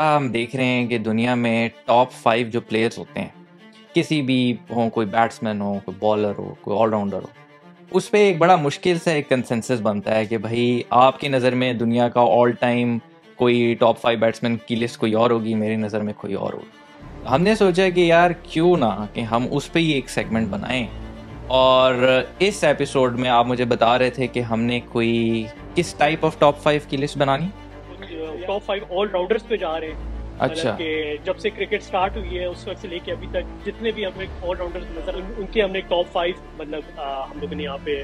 बड़ा हम देख रहे हैं कि दुनिया में टॉप 5 जो प्लेयर्स होते हैं, किसी भी हो, कोई बैट्समैन हो, कोई बॉलर हो, कोई ऑलराउंडर हो, उस पे एक बड़ा मुश्किल से एक कंसेंसस बनता है कि भाई आपकी नज़र में दुनिया का ऑल टाइम कोई टॉप 5 बैट्समैन की लिस्ट कोई और होगी, मेरी नज़र में कोई और होगी। हमने सोचा कि यार क्यों ना कि हम उस पे ही एक सेगमेंट बनाएं। और इस एपिसोड में आप मुझे बता रहे थे कि हमने कोई किस टाइप ऑफ टॉप 5 की लिस्ट बनानी, टॉप 5 ऑलराउंडर्स पे जा रहे हैं। अच्छा, कि जब से क्रिकेट स्टार्ट हुई है उस वक्त से लेके अभी तक जितने भी हमें ऑलराउंडर्स नजर उनके हमने टॉप 5 मतलब हम लोगों ने यहाँ पे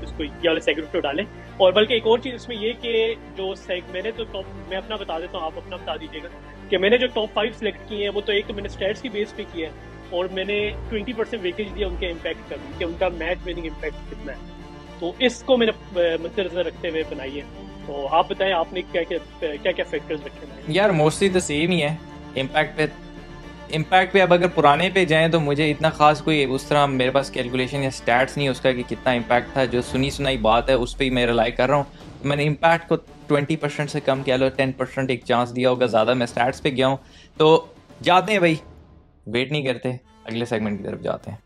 इसको ये वाले सेगमेंट पे डाले। और बल्कि एक और चीज़ इसमें ये कि जो मैंने तो टॉप, मैं अपना बता देता हूँ, आप अपना बता दीजिएगा कि मैंने जो टॉप 5 सिलेक्ट किए हैं वो तो एक तो मैंने स्टैट्स की बेस पे किया है और मैंने 20% वेटेज दिया उनके इम्पैक्ट का कि उनका मैच विनिंग इम्पैक्ट कितना है, तो इसको मैंने मद्देनजर रखते हुए बनाई है। तो आप बताएं आपने क्या क्या फैक्टर्स रखे हैं? यार मोस्टली तो सेम ही है। इम्पैक्ट पे अब अगर पुराने पे जाएं तो मुझे इतना खास कोई उस तरह मेरे पास कैलकुलेशन या स्टैट्स नहीं है उसका कि कितना इम्पैक्ट था। जो सुनी सुनाई बात है उस पर ही मैं रिलाई कर रहा हूँ। मैंने इम्पैक्ट को 20% से कम कह लो, 10% एक चांस दिया होगा, ज़्यादा मैं स्टैट्स पे गया हूँ। तो जाते हैं भाई, वेट नहीं करते, अगले सेगमेंट की तरफ जाते हैं।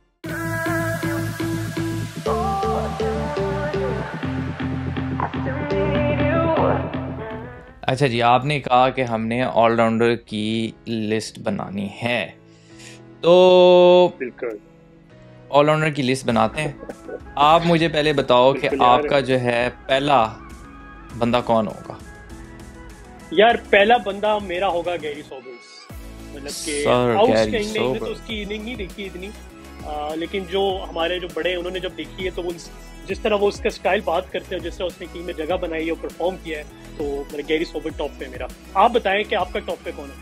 अच्छा जी, आपने कहा कि हमने ऑलराउंडर की लिस्ट बनानी है, तो बिल्कुल ऑलराउंडर की लिस्ट बनाते हैं। आप मुझे पहले बताओ कि आपका जो है पहला बंदा कौन होगा? यार पहला बंदा मेरा होगा गैरी सोबर्स। मतलब कि आउटस्टैंडिंग तो उसकी इनिंग नहीं देखी इतनी, लेकिन जो हमारे जो बड़े उन्होंने जब देखी है तो वो जिस तरह वो उसका स्टाइल बात करते हैं, जिस तरह उसने टीम में जगह बनाई है और परफॉर्म किया है, तो मेरा गैरी सोबर टॉप पे मेरा। आप बताएं कि आपका टॉप पे कौन है?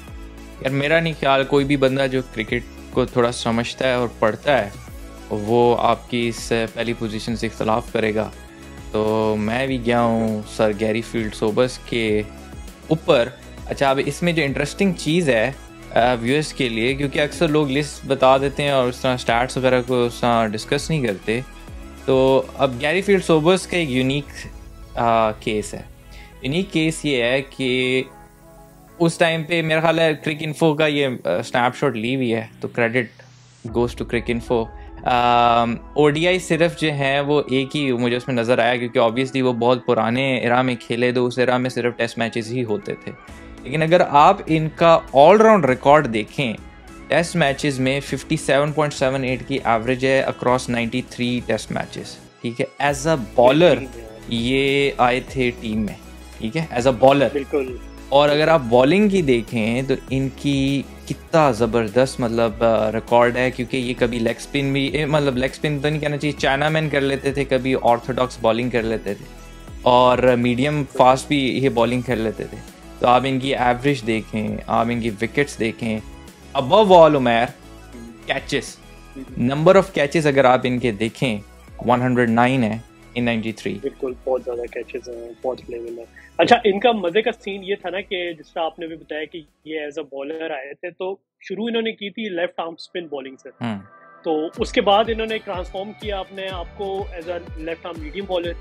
यार मेरा नहीं ख्याल, कोई भी बंदा जो क्रिकेट को थोड़ा समझता है और पढ़ता है वो आपकी इस पहली पोजीशन से इख्तलाफ करेगा। तो मैं भी गया हूँ सर गैरी फील्ड सोबर्स के ऊपर। अच्छा, अब इसमें जो इंटरेस्टिंग चीज़ है व्यूअर्स के लिए, क्योंकि अक्सर लोग लिस्ट बता देते हैं और उस तरह स्टैट्स वगैरह को उस तरह डिस्कस नहीं करते, तो अब गैरी फील्ड सोबर्स का एक यूनिक केस है। यूनिक केस ये है कि उस टाइम पे मेरा ख्याल है क्रिक इन्फो का ये स्नैपशॉट ली हुई है, तो credit goes to Cricinfo. ODI सिर्फ जो है वो एक ही मुझे उसमें नज़र आया, क्योंकि ऑब्वियसली वो बहुत पुराने एरा में खेले, तो उस एरा में सिर्फ टेस्ट मैचेस ही होते थे। लेकिन अगर आप इनका ऑलराउंड रिकॉर्ड देखें, टेस्ट मैचेस में 57.78 की एवरेज है अक्रॉस 93 टेस्ट मैचेस। ठीक है, एज अ बॉलर ये आए थे टीम में, ठीक है, एज अ बॉलर। बिल्कुल। और अगर आप बॉलिंग की देखें तो इनकी कितना ज़बरदस्त मतलब रिकॉर्ड है, क्योंकि ये कभी लेग स्पिन भी, मतलब लेग स्पिन तो नहीं कहना चाहिए, चाइना मैन कर लेते थे, कभी ऑर्थोडॉक्स बॉलिंग कर लेते थे और मीडियम फास्ट भी ये बॉलिंग कर लेते थे। तो आप इनकी एवरेज देखें, आप इनकी विकेट्स देखें, above all Umar catches, number of catches अगर आप इनके देखें 109 है इन 93। बिल्कुल, बहुत ज़्यादा कैचेस हैं, बहुत लेवल है। अच्छा, इनका मजे का सीन ये था ना कि जिस तरह आपने भी बताया कि ये एज अ बॉलर आए थे, तो शुरू इन्होंने की थी लेफ्ट आर्म स्पिन बॉलिंग से, तो उसके बाद इन्होंने ट्रांसफॉर्म किया अपने आप को as a left arm medium bowler.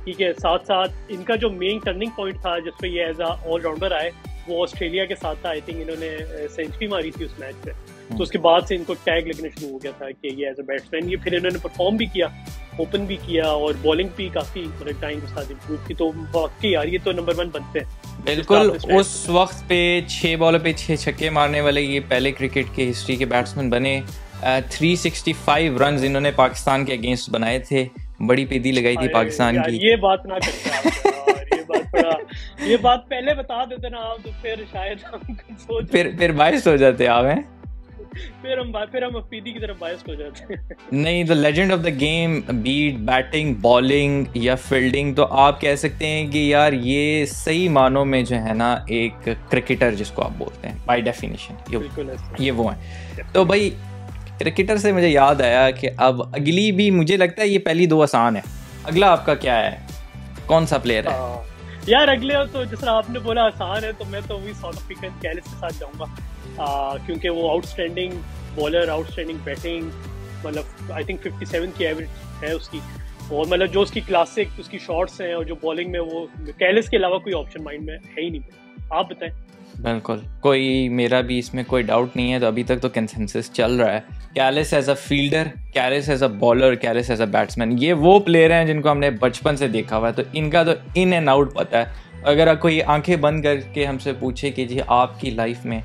ठीक है, साथ साथ इनका जो मेन टर्निंग पॉइंट था जिस पे ये एज अ ऑलराउंडर आए वो ऑस्ट्रेलिया के साथ था। आई थिंक इन्होंने सेंचुरी मारी थी उस मैच पे, तो उसके बाद से इनको टैग लगना शुरू हो गया था कि ये एज अ बैट्समैन। ये फिर इन्होंने परफॉर्म भी किया, ओपन भी किया और बॉलिंग भी काफ़ी मतलब टाइम के साथ इम्प्रूव की, तो वाकई यार ये तो नंबर 1 बनते हैं। बिल्कुल, उस वक्त पे 6 बॉलों पे 6 छक्के मारने वाले ये पहले क्रिकेट के हिस्ट्री के बैट्समैन बने। 365 रन इन्होंने पाकिस्तान के अगेंस्ट बनाए थे, बड़ी पेदी लगाई थी पाकिस्तान की। ये बात ना करते आप ये बात पहले बता देते ना आप, तो फिर शायद हम सोच फिर बायस हो जाते आप हैं, फिर हम अफरीदी की तरफ बायस हो जाते हैं। नहीं, the legend of the game be it batting, bowling या फील्डिंग, तो आप कह सकते हैं कि यार ये सही मानों में जो है ना एक क्रिकेटर जिसको आप बोलते हैं बाय डेफिनेशन ये वो है। तो भाई क्रिकेटर से मुझे याद आया कि अब अगली भी मुझे लगता है ये पहली 2 आसान है। अगला आपका क्या है, कौन सा प्लेयर है? यार अगले तो जिस तरह आपने बोला आसान है, तो मैं तो वही साउथ अफ्रीकन कैलिस के साथ जाऊंगा, क्योंकि वो आउटस्टैंडिंग बॉलर, आउटस्टैंडिंग बैटिंग, मतलब आई थिंक 57 की एवरेज है उसकी, और मतलब जो उसकी क्लासिक उसकी शॉट्स हैं और जो बॉलिंग में वो कैलिस के अलावा कोई ऑप्शन माइंड में है ही नहीं। आप बताएं। बिल्कुल, कोई मेरा भी इसमें कोई डाउट नहीं है, तो अभी तक तो कंसेंसस चल रहा है। Kallis as a fielder, Kallis as a bowler, Kallis as a batsman, ये वो प्लेयर हैं जिनको हमने बचपन से देखा हुआ है, तो इनका तो इन एंड आउट पता है। अगर कोई आंखें बंद करके हमसे पूछे कि जी आपकी लाइफ में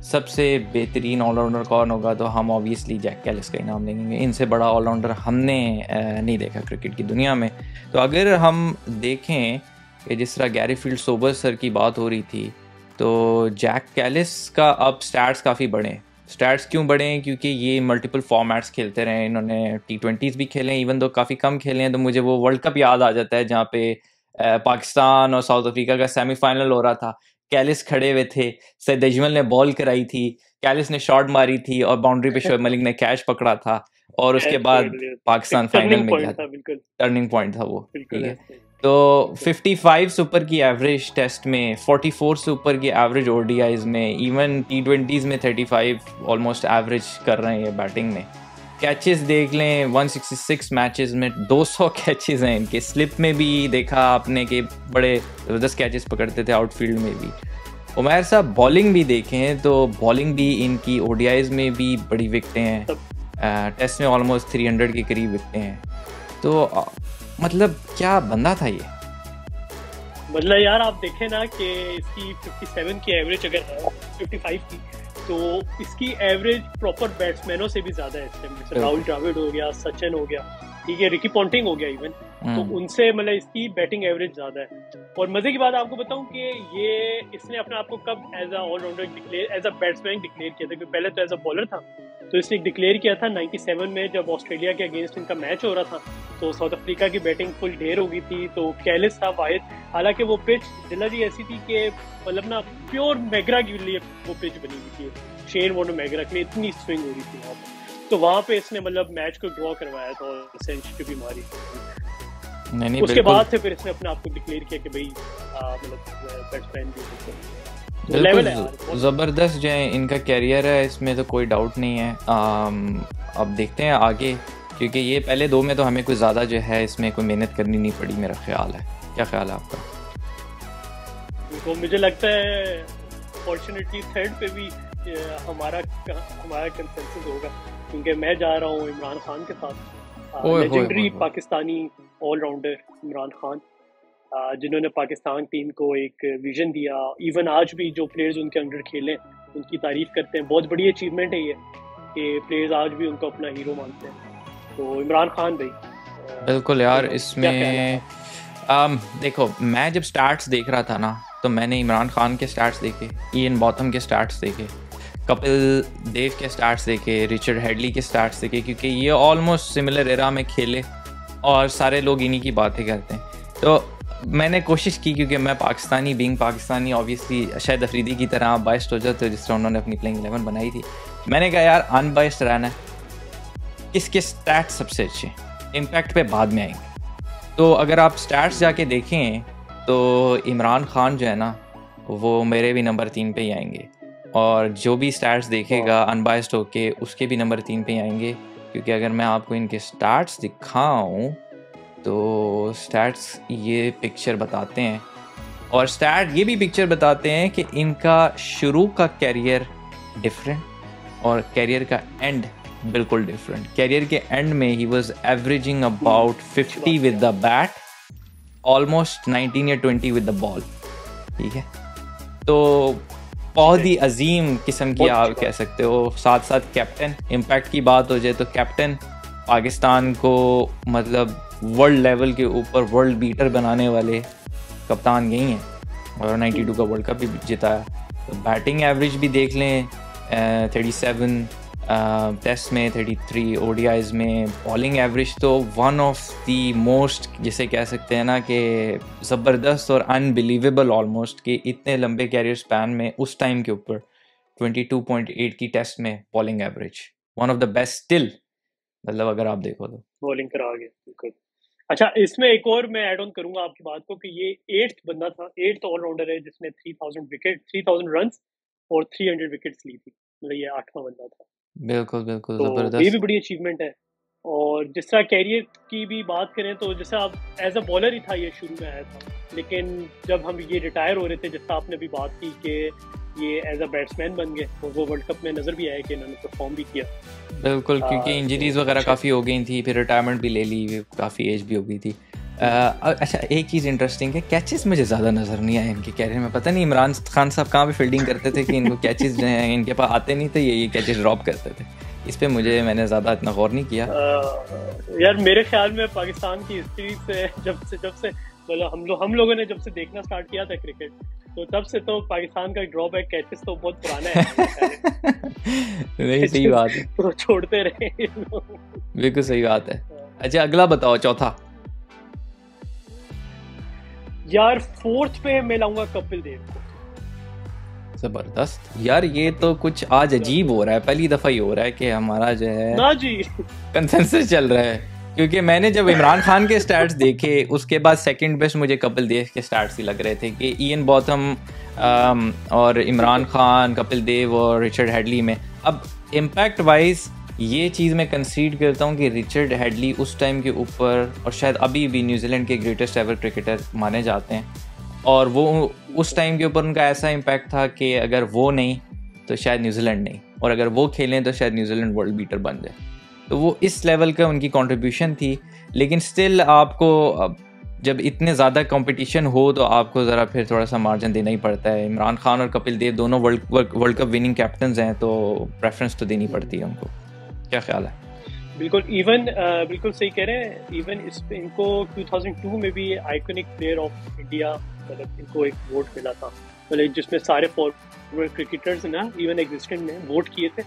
सबसे बेहतरीन ऑलराउंडर कौन होगा, तो हम ऑब्वियसली जैक कैलिस का ही नाम लेंगे। इनसे बड़ा ऑलराउंडर हमने नहीं देखा क्रिकेट की दुनिया में। तो अगर हम देखें कि जिस तरह गैरी सोबर सर की बात हो रही थी, तो जैक कैलिस का अब स्टैट्स काफ़ी बढ़े हैं। स्टैट्स क्यों बढ़े हैं? क्योंकि ये मल्टीपल फॉर्मेट्स खेलते रहे, इन्होंने T20s भी खेले हैं, इवन दो काफ़ी कम खेले हैं। तो मुझे वो वर्ल्ड कप याद आ जाता है जहाँ पे पाकिस्तान और साउथ अफ्रीका का सेमीफाइनल हो रहा था। कैलिस खड़े हुए थे, सैयद अजमल ने बॉल कराई थी, कैलिस ने शॉट मारी थी और बाउंड्री पे शोएब मलिक ने कैच पकड़ा था, और उसके बाद पाकिस्तान फाइनल में गया था। टर्निंग पॉइंट था वो, ठीक है। तो 55 से ऊपर की एवरेज टेस्ट में, 44 से ऊपर की एवरेज ओडीआईज में, इवन T20s में 35 ऑलमोस्ट एवरेज कर रहे हैं ये बैटिंग में। कैचेस देख लें, 166 मैचेस में 200 कैचेस हैं इनके। स्लिप में भी देखा आपने कि बड़े ज़बरदस्त कैचेस पकड़ते थे आउटफील्ड में भी। उमैर साहब बॉलिंग भी देखें तो बॉलिंग भी इनकी ओडीआईज में भी बड़ी विकटें हैं, टेस्ट में ऑलमोस्ट 300 के करीब विकटें हैं। तो मतलब क्या बंदा था ये। मतलब यार आप देखें ना कि इसकी 57 की एवरेज अगर है, 55 की, तो इसकी एवरेज प्रॉपर बैट्समैनों से भी ज्यादा है। जैसे राहुल द्रविड़ हो गया, सचिन हो गया, ठीक है, रिकी पॉन्टिंग हो गया इवन, तो उनसे मतलब इसकी बैटिंग एवरेज ज्यादा है। और मजे की बात आपको बताऊं कि ये इसने अपने आप को कब as a allrounder declare, as a batsman declare किया था, क्योंकि पहले तो एज अ बॉलर था। तो इसने डिक्लेयर किया था 97 में, जब ऑस्ट्रेलिया के अगेंस्ट इनका मैच हो रहा था, तो साउथ अफ्रीका की बैटिंग फुल ढेर हो गई थी, तो कैलिस था वाहिद। हालांकि वो पिच दिल्ली ऐसी थी कि मतलब ना प्योर मैगरा के लिए वो पिच बनी हुई थी, शेन वॉर्न मैगरा के लिए इतनी स्विंग हो रही थी वहाँ पर। तो वहाँ पे इसने मतलब मैच को ड्रॉ करवाया था और सेंचुरी भी मारी थी। नहीं, उसके बाद से फिर इसने अपने आप को डिक्लेयर किया कि भाई मतलब बैट्समैन भी लेवल है, जबरदस्त जो है इनका कैरियर है, इसमें तो कोई डाउट नहीं है। अब देखते हैं आगे, क्योंकि ये पहले दो में तो हमें कुछ ज़्यादा जो है इसमें कोई मेहनत करनी नहीं पड़ी, मेरा ख्याल है। क्या ख्याल है आपका? तो मुझे लगता है फॉर्चुनेटली थर्ड पे भी हमारा कंसेंसस होगा, क्योंकि मैं जा रहा हूँ इमरान खान के साथ। लेजेंडरी पाकिस्तानी ऑलराउंडर इमरान खान, जिन्होंने पाकिस्तान टीम को एक विजन दिया। इवन आज भी जो प्लेयर्स उनके अंडर खेले उनकी तारीफ करते हैं, बहुत बड़ी अचीवमेंट है ये कि प्लेयर्स आज भी उनको अपना हीरो मानते हैं। तो इमरान खान भाई बिल्कुल यार, इसमें देखो, मैं जब स्टार्ट्स देख रहा था ना, तो मैंने इमरान खान के स्टार्ट्स देखे, इयन बॉथम के स्टार्ट्स देखे, कपिल देव के स्टार्ट्स देखे, रिचर्ड हेडली के स्टार्ट्स देखे, क्योंकि ये ऑलमोस्ट सिमिलर एरा में खेले और सारे लोग इन्हीं की बातें करते हैं। तो मैंने कोशिश की, क्योंकि मैं पाकिस्तानी, बीइंग पाकिस्तानी ऑब्वियसली शायद अफरीदी की तरह बाइस्ड हो जाते हो जिस तरह उन्होंने अपनी प्लेइंग 11 बनाई थी। मैंने कहा यार अनबाइस्ड रहना है, किसके स्टैट्स सबसे अच्छे, इम्पैक्ट पे बाद में आएंगे। तो अगर आप स्टैट्स जाके देखें तो इमरान खान जो है ना, वो मेरे भी नंबर 3 पे ही आएंगे, और जो भी स्टैट्स देखेगा अनबाइस्ड होके उसके भी नंबर 3 पे ही आएंगे। क्योंकि अगर मैं आपको इनके स्टैट्स दिखाऊं तो स्टैट्स ये पिक्चर बताते हैं, और स्टैट ये भी पिक्चर बताते हैं कि इनका शुरू का कैरियर डिफरेंट और कैरियर का एंड बिल्कुल डिफरेंट। कैरियर के एंड में he was averaging about 50 with the bat, almost 19 या 20 विद द बॉल, ठीक है। तो बहुत ही अजीम किस्म की आप कह सकते हो। साथ साथ कैप्टन, इम्पैक्ट की बात हो जाए तो कैप्टन, पाकिस्तान को मतलब वर्ल्ड लेवल के ऊपर वर्ल्ड बीटर बनाने वाले कप्तान यही हैं, और 92 का वर्ल्ड कप भी जिताया। तो बैटिंग एवरेज भी देख लें, 37 टेस्ट में, 33 ओडीआईज में। बॉलिंग एवरेज तो वन ऑफ दी मोस्ट, जिसे कह सकते हैं ना कि ज़बरदस्त और अनबिलीवेबल ऑलमोस्ट, कि इतने लंबे कैरियर स्पैन में उस टाइम के ऊपर 22.8 की टेस्ट में bowling average, one of the best still, मतलब अगर आप देखो तो बॉलिंग करा गया बिल्कुल। अच्छा, इसमें एक और मैं ऐड ऑन करूंगा आपकी बात को कि ये 8th बंदा था, 8th ऑलराउंडर है जिसने 3000 रन्स और 300 विकेट्स ली थी, मतलब ये 8वां बंदा था। बिल्कुल बिल्कुल, तो जबरदस्त। ये भी बड़ी अचीवमेंट है। और जिस तरह कैरियर की भी बात करें तो जैसा आप एज अ बॉलर ही था, ये शुरू में आया था, लेकिन जब हम ये रिटायर हो रहे थे, जैसा आपने भी बात की कि ये एज अ बैट्समैन बन गए और वो वर्ल्ड कप में नजर भी आया कि इन्होंने परफॉर्म भी किया। बिल्कुल, क्योंकि इंजरीज वगैरह काफ़ी हो गई थी, फिर रिटायरमेंट भी ले ली, काफ़ी एज भी हो गई थी। अच्छा, एक चीज़ इंटरेस्टिंग है, कैचेस मुझे ज़्यादा नज़र नहीं आए इनके कैरियर में। पता नहीं इमरान खान साहब कहाँ पे फील्डिंग करते थे कि इनको कैचेस जो हैं इनके पास आते नहीं थे, ये कैचेस ड्रॉप करते थे। इस पे मैंने ज़्यादा इतना गौर नहीं किया। यार मेरे ख्याल में पाकिस्तान की हिस्ट्री से जब से मतलब हम लोगों ने जब से देखना स्टार्ट किया था क्रिकेट, तो तब से तो पाकिस्तान का ड्रॉबैक कैचेस तो बहुत पुराना है। नहीं, सही बात है, तो छोड़ते रहे। बिल्कुल सही बात है। अच्छा, अगला बताओ, चौथा। यार फोर्थ पे मैं लाऊंगा कपिल देव को। जबरदस्त यार, ये तो कुछ आज अजीब हो रहा है, पहली दफा ही हो रहा है कि हमारा जो है ना जी कंसेंसस चल रहा है। क्योंकि मैंने जब इमरान खान के स्टैट्स देखे, उसके बाद सेकंड बेस्ट मुझे कपिल देव के स्टैट्स ही लग रहे थे कि इयन बॉथम और इमरान खान, कपिल देव और रिचर्ड हेडली में। अब इम्पैक्ट वाइज ये चीज़ मैं कंसीड करता हूँ कि रिचर्ड हेडली उस टाइम के ऊपर, और शायद अभी भी न्यूजीलैंड के ग्रेटेस्ट एवर क्रिकेटर माने जाते हैं, और वो उस टाइम के ऊपर उनका ऐसा इम्पैक्ट था कि अगर वो नहीं तो शायद न्यूजीलैंड नहीं, और अगर वो खेलें तो शायद न्यूजीलैंड वर्ल्ड बीटर बन जाए। तो वो इस लेवल का उनकी कंट्रीब्यूशन थी। लेकिन स्टिल आपको जब इतने ज़्यादा कंपटीशन हो तो आपको ज़रा फिर थोड़ा सा मार्जिन देना ही पड़ता है। इमरान खान और कपिल देव दोनों वर्ल्ड कप विनिंग कैप्टन्स हैं, तो प्रेफरेंस तो देनी पड़ती है उनको। क्या ख्याल है? बिल्कुल बिल्कुल सही कह रहे हैं। इवन इनको 2002 में भी आइकॉनिक प्लेयर ऑफ इंडिया, मतलब इनको एक वोट मिला था, मतलब जिसमें सारे फॉरवर्ड क्रिकेटर्स ना इवन एग्जिस्टेंट ने वोट किए थे,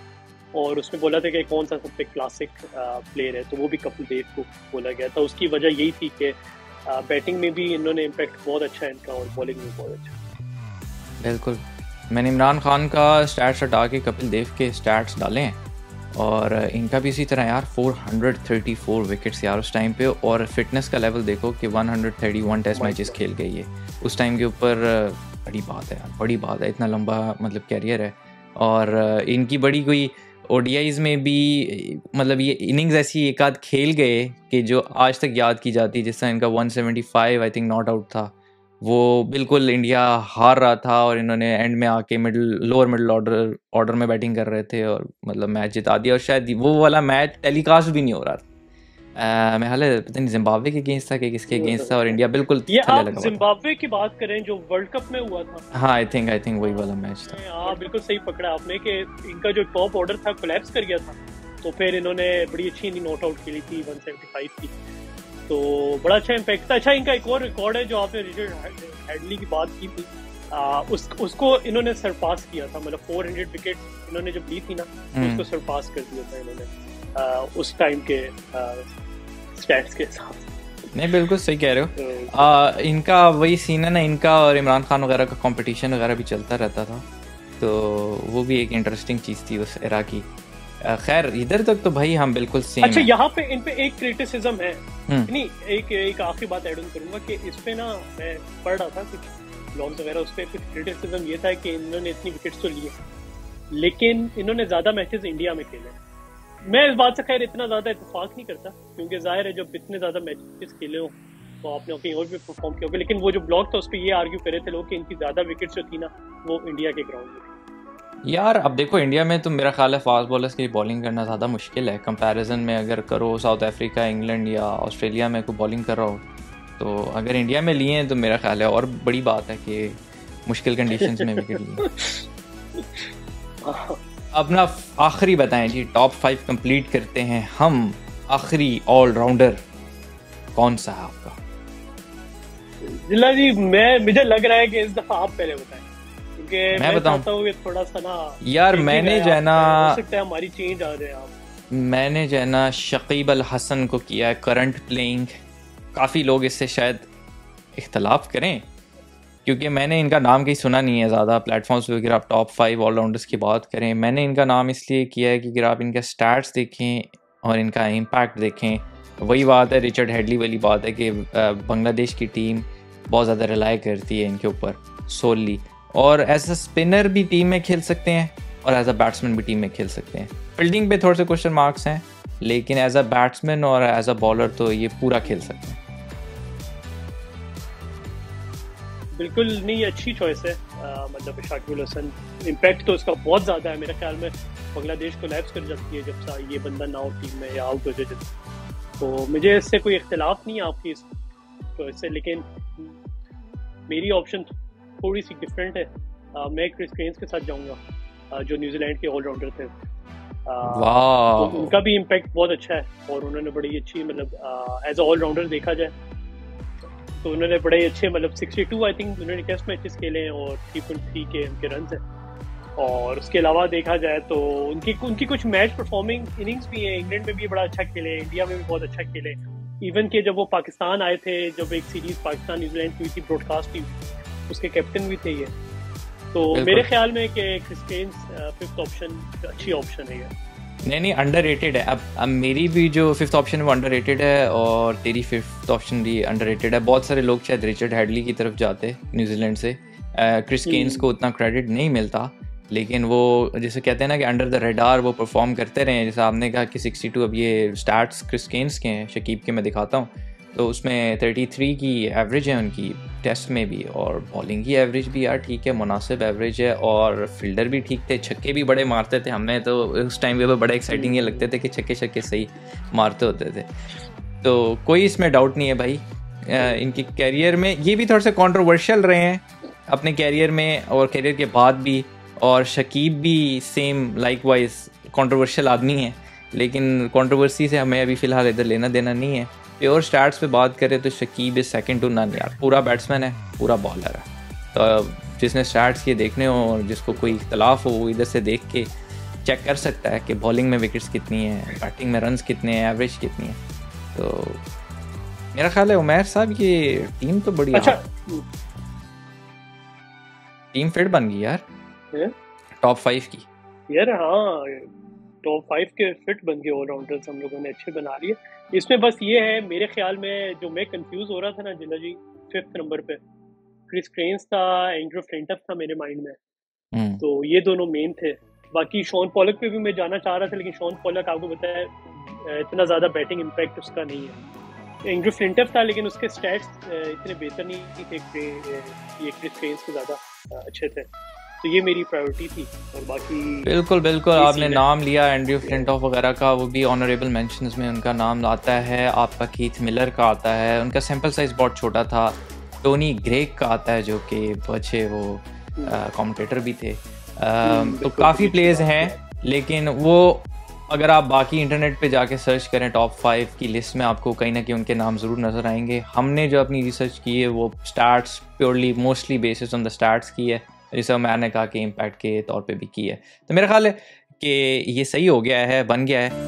और उसमें बोला था कि कौन सा सबसे क्लासिक प्लेयर है, तो वो भी कपिल देव को बोला गया था। उसकी वजह यही थी कि बैटिंग में भी इन्होंने इम्पैक्ट बहुत अच्छा है इनका, और बॉलिंग में बहुत अच्छा। बिल्कुल, मैंने इमरान खान का स्टैट्स हटा के कपिल देव के स्टैट्स डाले हैं, और इनका भी इसी तरह यार 434 विकेट्स यार उस टाइम पे, और फिटनेस का लेवल देखो कि 131 टेस्ट मैचेस खेल गए ये उस टाइम के ऊपर। बड़ी बात है यार, बड़ी बात है, इतना लंबा मतलब कैरियर है। और इनकी बड़ी कोई ओडीआईज़ में भी मतलब ये इनिंग्स ऐसी एक आध खेल गए कि जो आज तक याद की जाती है। जिस तरह इनका 175 आई थिंक नॉट आउट था, वो बिल्कुल इंडिया हार रहा था और इन्होंने एंड में आके लोअर मिडिल ऑर्डर में बैटिंग कर रहे थे और मतलब मैच जिता दिया। और शायद वो वाला मैच टेलीकास्ट भी नहीं हो रहा था। मैं हाल पता नहीं जिम्बाब्वे के अगेंस्ट था कि किसके अगेंस्ट था, और इंडिया बिल्कुल ये आप जिम्बाब्वे की बात करें जो वर्ल्ड कप में हुआ था। हाँ, आई थिंक वही वाला मैच था। हाँ बिल्कुल सही पकड़ा आपने कि इनका जो टॉप ऑर्डर था कोलैप्स कर गया था, तो फिर इन्होंने बड़ी अच्छी नॉट आउट खेली थी 175 की, तो बड़ा अच्छा इम्पैक्ट था। अच्छा, इनका एक और रिकॉर्ड है जो आपने रिचर्ड हेडली की बात की थी, उसको इन्होंने सरपास किया था। मतलब 400 विकेट इन्होंने जब ली थी ना, उसको सरपास कर दिया था इन्होंने उस टाइम के स्टैट्स के साथ। नहीं, बिल्कुल सही कह रहे हो। इनका वही सीन है ना, इनका और इमरान खान वगैरह का कंपटीशन वगैरह भी चलता रहता था, तो वो भी एक इंटरेस्टिंग चीज़ थी उस एरा की। खैर, इधर तक तो भाई हम बिल्कुल सेम। अच्छा, यहाँ पे इन पे एक क्रिटिसिज्म है, नहीं एक आखिरी बात ऐड ऑन करूंगा कि इस पे ना मैं पढ़ रहा था कुछ ब्लॉग्स वगैरह, उस पे कुछ क्रिटिसिज्म ये था कि इन्होंने इतनी विकेट्स तो लिए, लेकिन इन्होंने ज्यादा मैचेस इंडिया में खेले। मैं इस बात से खैर इतना ज्यादा इत्तेफाक नहीं करता, क्योंकि जाहिर है जब इतने ज्यादा मैचेस खेले हो तो आपने कहीं और भी परफॉर्म किया होगा। लेकिन वो जो ब्लॉग था उस पर ये आर्ग्यू कर रहे थे लोग कि इनकी ज्यादा विकेट्स जो थी ना वो इंडिया के ग्राउंड में थी। यार अब देखो, इंडिया में तो मेरा ख्याल है फास्ट बॉलर्स की बॉलिंग करना ज़्यादा मुश्किल है कंपैरिजन में। अगर करो साउथ अफ्रीका, इंग्लैंड या ऑस्ट्रेलिया में कोई बॉलिंग कर रहा हो, तो अगर इंडिया में लिए हैं तो मेरा ख्याल है और बड़ी बात है कि मुश्किल कंडीशंस में विकेट लिए। अपना आखिरी बताएं जी, टॉप 5 कंप्लीट करते हैं हम। आखिरी ऑलराउंडर कौन सा है आपका? जिला जी, मुझे लग रहा है कि इस दफा आप पहले बताएं, क्योंकि मैं चाहता हूँ कि थोड़ा सा ना यार मैंने जो है ना, हो सकता है हमारी चेंज आ जाए। आप मैंने जो है ना शकीब अल हसन को किया है करंट प्लेइंग। काफ़ी लोग इससे शायद इख्तलाफ करें, क्योंकि मैंने इनका नाम कहीं सुना नहीं है ज़्यादा प्लेटफॉर्म्स पे। अगर आप टॉप 5 ऑलराउंडर्स की बात करें, मैंने इनका नाम इसलिए किया है कि अगर आप इनका स्टैट्स देखें और इनका इम्पैक्ट देखें, वही बात है, रिचर्ड हेडली वाली बात है कि बांग्लादेश की टीम बहुत ज़्यादा रिलाई करती है इनके ऊपर सोली, और एज अ स्पिनर भी टीम में खेल सकते हैं और एज अ बैट्समैन भी टीम में खेल सकते हैं। फील्डिंग पे थोड़े से क्वेश्चन मार्क्स हैं, लेकिन एज अ बैट्समैन और एज अ बॉलर तो ये पूरा खेल सकते हैं। बिल्कुल नहीं, अच्छी चॉइस है। मतलब शाकिब अल हसन, इम्पैक्ट तो उसका बहुत ज़्यादा है। मेरे ख्याल में बांग्लादेश को लैप्स कर जाती है जब ये बंदा ना हो टीम में या आउट हो जाए। तो मुझे इससे कोई इख्तिलाफ नहीं है आपकी इससे, लेकिन मेरी ऑप्शन थोड़ी सी डिफरेंट है। मैं क्रिस क्रेन्स के साथ जाऊंगा जो न्यूजीलैंड के ऑलराउंडर थे। तो उनका भी इम्पैक्ट बहुत अच्छा है और उन्होंने बड़ी अच्छी मतलब एज ऑलराउंडर देखा जाए तो उन्होंने बड़े अच्छे मतलब 62 आई थिंक उन्होंने टेस्ट मैचेस खेले हैं और 3.3 के उनके रन हैं। और उसके अलावा देखा जाए तो उनकी कुछ मैच परफॉर्मिंग इनिंग्स भी हैं। इंग्लैंड में भी बड़ा अच्छा खेले, इंडिया में भी बहुत अच्छा खेले। इवन के जब वो पाकिस्तान आए थे, जब एक सीरीज पाकिस्तान न्यूजीलैंड की हुई थी ब्रॉडकास्ट हुई, उसके कैप्टन भी थे ये। तो मेरे ख्याल में कि क्रिस क्रेन्स फिफ्थ ऑप्शन अच्छी ऑप्शन है ये। नहीं अंडररेटेड है। अब मेरी भी जो फिफ्थ ऑप्शन है वो अंडररेटेड है और तेरी फिफ्थ ऑप्शन भी अंडररेटेड है। बहुत सारे लोग शायद रिचर्ड हेडली की तरफ जाते न्यूजीलैंड से। क्रिस केन्स को उतना क्रेडिट नहीं मिलता, लेकिन वो जैसे कहते हैं ना कि अंडर द रेडार वो परफॉर्म करते रहे हैं। जैसे आपने कहा कि 62 अब ये स्टार्ट्स क्रिस केन्स के हैं, शकीब के मैं दिखाता हूँ तो उसमें 33 की एवरेज है उनकी टेस्ट में भी, और बॉलिंग की एवरेज भी यार ठीक है, मुनासिब एवरेज है, और फील्डर भी ठीक थे, छक्के भी बड़े मारते थे। हमें तो उस टाइम पे बड़े एक्साइटिंग ये लगते थे कि छक्के सही मारते होते थे। तो कोई इसमें डाउट नहीं है भाई। इनकी कैरियर में ये भी थोड़े से कंट्रोवर्शियल रहे हैं अपने कैरियर में और कैरियर के बाद भी, और शकीब भी सेम लाइकवाइज कंट्रोवर्शियल आदमी है, लेकिन कंट्रोवर्सी से हमें अभी फ़िलहाल इधर लेना देना नहीं है। प्योर स्टार्ट्स पे बात करें तो Shakib is second to none यार। पूरा बैट्समैन है, पूरा बॉलर है। तो जिसने स्टार्ट्स किए देखने हो और जिसको कोई इख्तलाफ हो वो इधर से देख के चेक कर सकता है कि बॉलिंग में विकेट्स कितनी है, बैटिंग में रन्स कितने हैं, एवरेज कितनी है। तो मेरा ख्याल है उमैर साहब ये टीम तो बड़ी अच्छा टीम फिट बन गई यार टॉप 5 की यार। हाँ टॉप 5 के फिट बन गए ऑलराउंडर्स हम लोगों ने अच्छे बना लिए। इसमें बस ये है मेरे ख्याल में जो मैं कंफ्यूज हो रहा था ना जिला जी, 5th नंबर पे क्रिस क्रेन्स था, एंड्रू फ्लिंटफ था मेरे माइंड में। तो ये दोनों मेन थे। बाकी शॉन पॉलक पे भी मैं जाना चाह रहा था, लेकिन शॉन पॉलक आपको पता है इतना ज़्यादा बैटिंग इम्पैक्ट उसका नहीं है। एंड्रू फ्लिंटफ था लेकिन उसके स्टैट्स इतने बेहतर नहीं थे, ये क्रिस क्रेन्स के ज़्यादा अच्छे थे। तो ये मेरी प्रायोरिटी थी। और बाकी बिल्कुल आपने नाम लिया एंड्रू फ्लिंटॉफ वगैरह का, वो भी ऑनरेबल मेंशंस में उनका नाम आता है। आपका कीथ मिलर का आता है, उनका सैंपल साइज बहुत छोटा था। टोनी ग्रेग का आता है जो कि अच्छे वो कमेंटेटर भी थे। तो काफ़ी प्लेयर्स हैं, लेकिन वो अगर आप बाकी इंटरनेट पे जाके सर्च करें टॉप 5 की लिस्ट में आपको कहीं ना कहीं उनके नाम ज़रूर नज़र आएंगे। हमने जो अपनी रिसर्च की है वो starts purely mostly basis on the starts की है, जैसे मैंने कहा कि इम्पैक्ट के तौर पे भी की है। तो मेरा ख्याल है कि ये सही हो गया है, बन गया है।